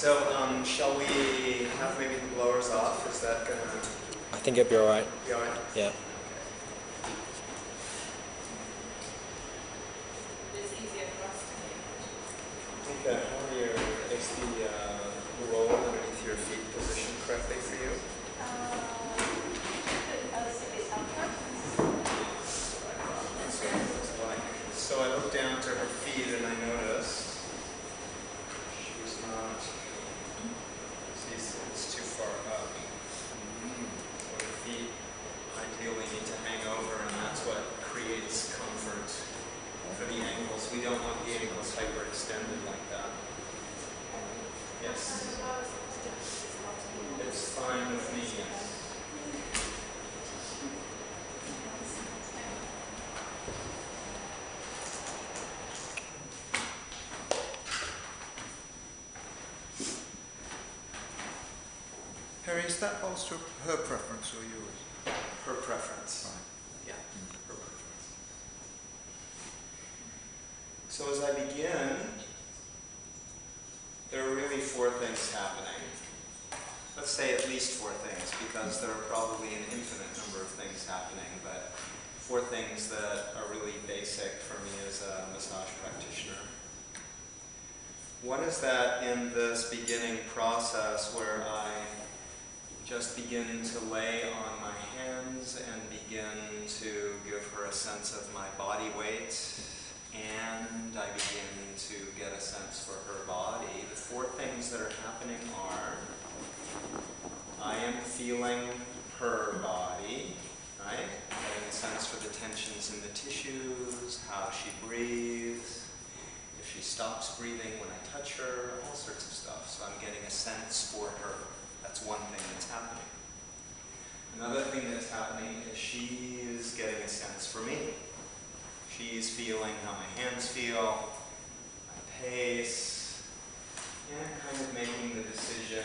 Shall we have maybe the blowers off? Is that gonna I think it'll be alright. be alright? Yeah. It's easier for us to hear. Is the roll underneath your feet positioned correctly for you? So I look down to her feet and I notice she's not, it's too far up. So the feet ideally need to hang over, and that's what creates comfort for the ankles. We don't want the ankles hyperextended like that. Yes. It's fine with me, yes. Harry, is that also her preference or yours? Her preference. Right. Yeah, her preference. So as I begin, there are really four things happening. Let's say at least four things, because there are probably an infinite number of things happening, but four things that are really basic for me as a massage practitioner. One is that in this beginning process where I just begin to lay on my hands and begin to give her a sense of my body weight, and I begin to get a sense for her body. The four things that are happening are, I am feeling her body, right? Getting a sense for the tensions in the tissues, how she breathes, if she stops breathing when I touch her, all sorts of stuff. So I'm getting a sense for her. That's one thing that's happening. Another thing that's happening is she's getting a sense for me. She's feeling how my hands feel, my pace, and kind of making the decision,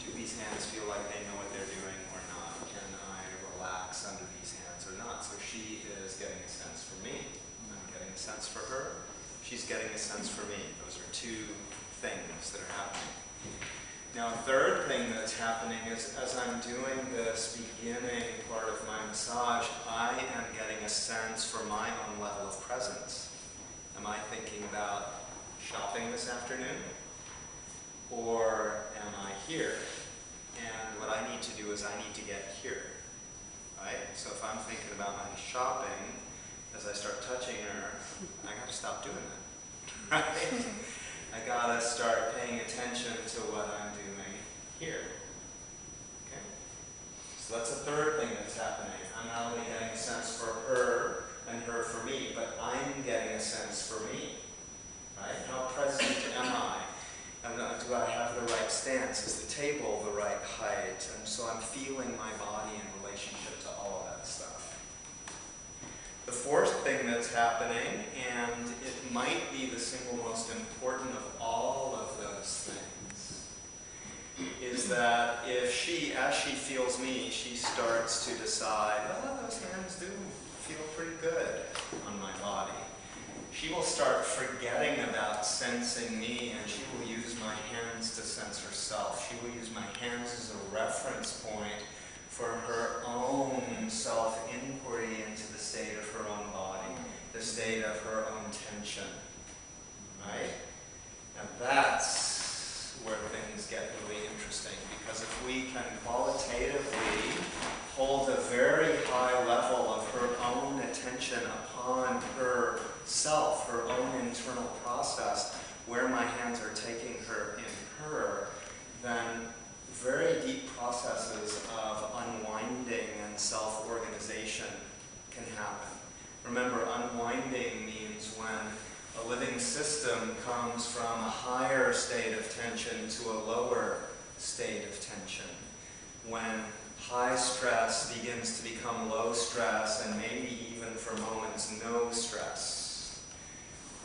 do these hands feel like they know what they're doing or not? Can I relax under these hands or not? So she is getting a sense for me. I'm getting a sense for her. She's getting a sense for me. Those are two things that are happening. Now, a third thing that's happening is as I'm doing this beginning part of my massage, I am getting a sense for my own level of presence. Am I thinking about shopping this afternoon? Or am I here? And what I need to do is I need to get here, right? So if I'm thinking about my shopping, as I start touching her, I got to stop doing that, right? I gotta start paying attention to what I'm doing here. Okay? So that's a third thing that's happening. I'm not only getting a sense for her and her for me, but I'm getting a sense for me. Right? How present am I? Do I have the right stance? Is the table the right height? And so I'm feeling my body in relationship to all of that stuff. The fourth thing that's happening, and it might be the single most important of all of those things, is that if she, as she feels me, she starts to decide, oh, those hands do feel pretty good on my body. She will start forgetting about sensing me, and she will use my hands to sense herself. She will use my hands as a reference point for her own self-inquiry into the state of her own body, the state of her own tension, right? And that's where things get really interesting, because if we can qualitatively hold a very high level of her own attention upon herself, her own internal process, where my hands are taking her in her, then very deep processes of unwinding and self-organization can happen. Remember, unwinding means when a living system comes from a higher state of tension to a lower state of tension. When high stress begins to become low stress, and maybe even for moments no stress.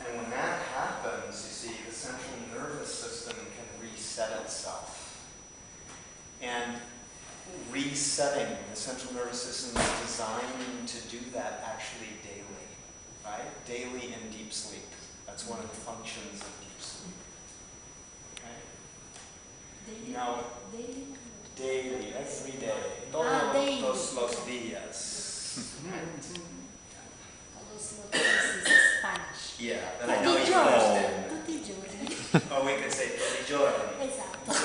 And when that happens, you see, the central nervous system can reset itself. And resetting the central nervous system is designed to do that actually daily, right? Daily in deep sleep. That's one of the functions of deep sleep. Okay? Now, Daily. daily, every day. Daily. Todos los días. Todos los días is Spanish. Yeah, that I know Tutti i you giorni. understand. Tutti i giorni. Oh, we could say tutti i giorni. Esatto.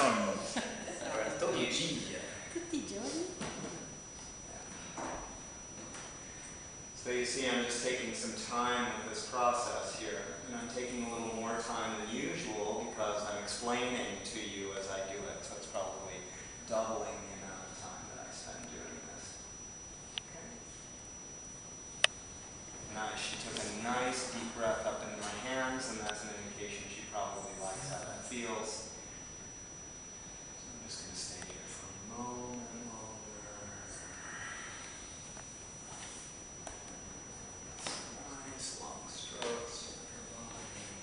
Or tutti i giorni. Tutti i giorni. So you see, I'm just taking some time with this process here. And I'm taking a little more time than usual because I'm explaining to you as I do it. So it's probably doubling the amount of time that I spend doing this. Okay. Now she took a nice deep breath up into my hands, and that's an indication she probably likes how that feels. So I'm just going to stay here for a moment longer. Nice long strokes with her body. Again.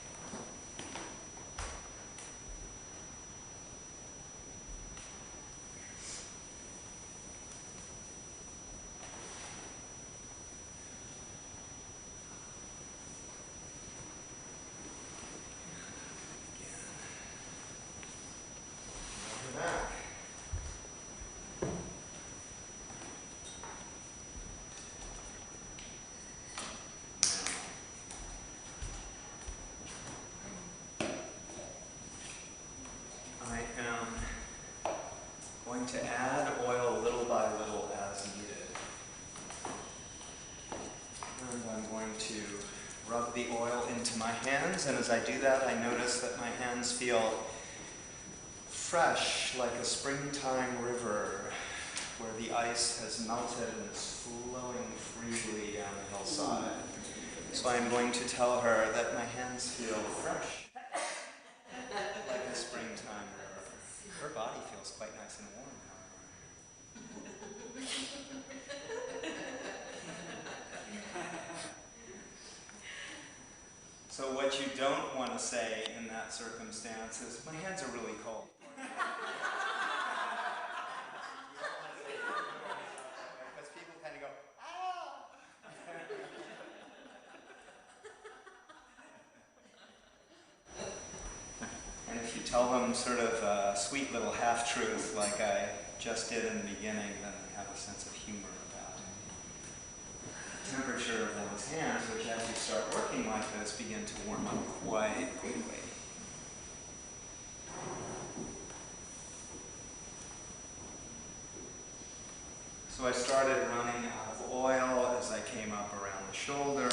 Over back. I am going to add oil little by little as needed. And I'm going to rub the oil into my hands, and as I do that, I notice that my hands feel fresh like a springtime river where the ice has melted and is flowing freely down the hillside. So I'm going to tell her that my hands feel fresh like a springtime river. Her body feels quite nice and warm, however. So what you don't want to say in that circumstance is, my hands are really cold. Because people kind of go, ah! And if you tell them sort of a sweet little half-truth like I just did in the beginning, then they have a sense of humor about it. The temperature of one's hands, which as you start working like this, begin to warm up quite quickly. So I started running out of oil as I came up around the shoulder.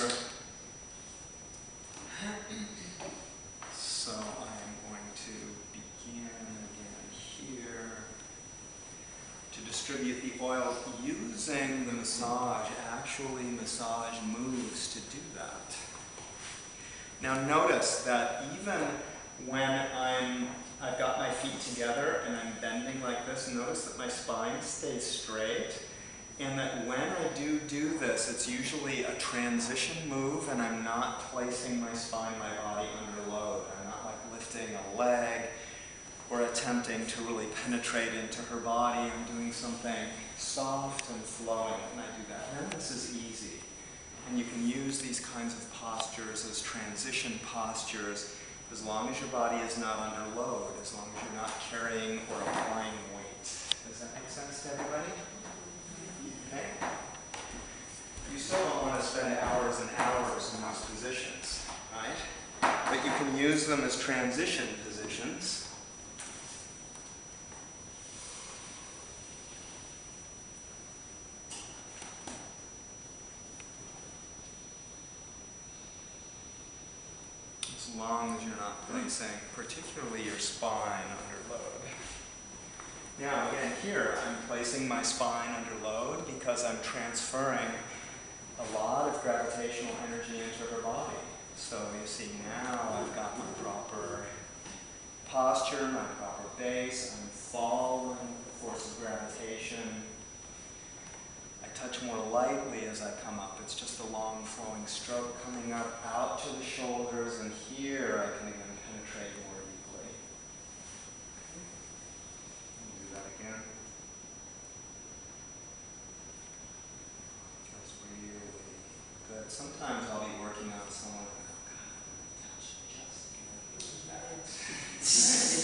So I'm going to begin again here to distribute the oil using the massage. Actually, massage moves to do that. Now notice that even when I've got my feet together and I'm bending like this, notice that my spine stays straight. And that when I do this, it's usually a transition move, and I'm not placing my spine, my body under load. I'm not like lifting a leg or attempting to really penetrate into her body. I'm doing something soft and flowing when I do that. And this is easy. And you can use these kinds of postures as transition postures as long as your body is not under load, as long as you're not carrying or applying weight. Does that make sense to everybody? Okay? You still don't want to spend hours and hours in those positions, right? But you can use them as transition positions. As long as you're not placing particularly your spine under load. Now again here, I'm placing my spine under load because I'm transferring a lot of gravitational energy into her body. So you see now I've got my proper posture, my proper base, I'm following the force of gravitation. I touch more lightly as I come up. It's just a long flowing stroke coming up out to the shoulders, and here I can again penetrate more deeply. Do that again. Feels really good. Sometimes I'll be working on someone and I'll go, God, touch just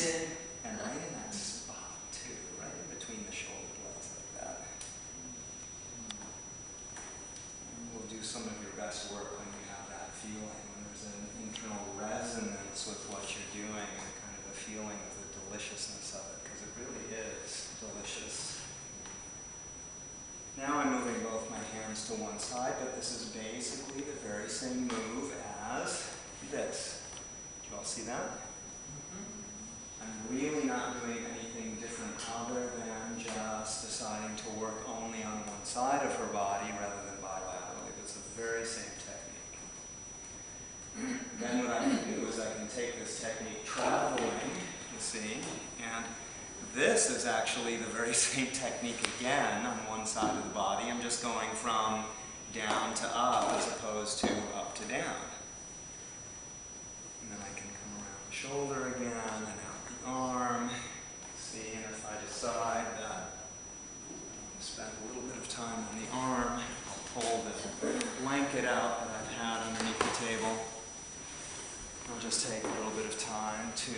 good. And right in that spot. side, but this is basically the very same move as this. Do you all see that? I'm really not doing anything different other than just deciding to work only on one side of her body rather than bilaterally. It's the very same technique. Then what I can do is I can take this technique traveling, you see, and this is actually the very same technique again on one side of the body. I'm just going from down to up as opposed to up to down. And then I can come around the shoulder again and out the arm. See, and if I decide that I'm going to spend a little bit of time on the arm, I'll pull the blanket out that I've had underneath the table. I'll just take a little bit of time to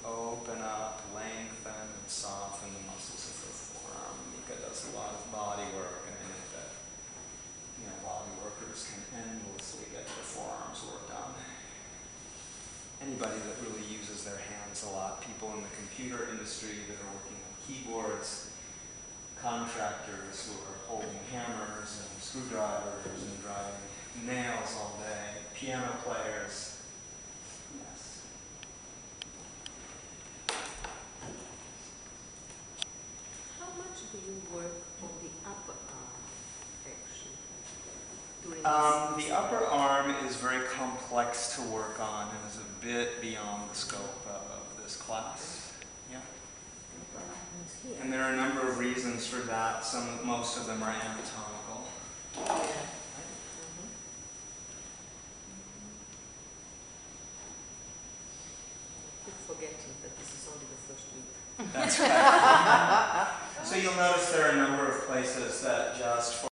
open up, lengthen, and soften the muscles of her forearm. Mika does a lot of body work, and I know that body workers can endlessly get their forearms worked on. Anybody that really uses their hands a lot, people in the computer industry that are working on keyboards, contractors who are holding hammers and screwdrivers and driving nails all day, piano players. Yes. How much do you work on the upper arm, actually, during The upper arm is very complex to work on and is a bit beyond the scope of this class. Yeah. And there are a number of reasons for that. Most of them are anatomical. Keep forgetting that this is only the first week. That's right. So you'll notice there are a number of places that just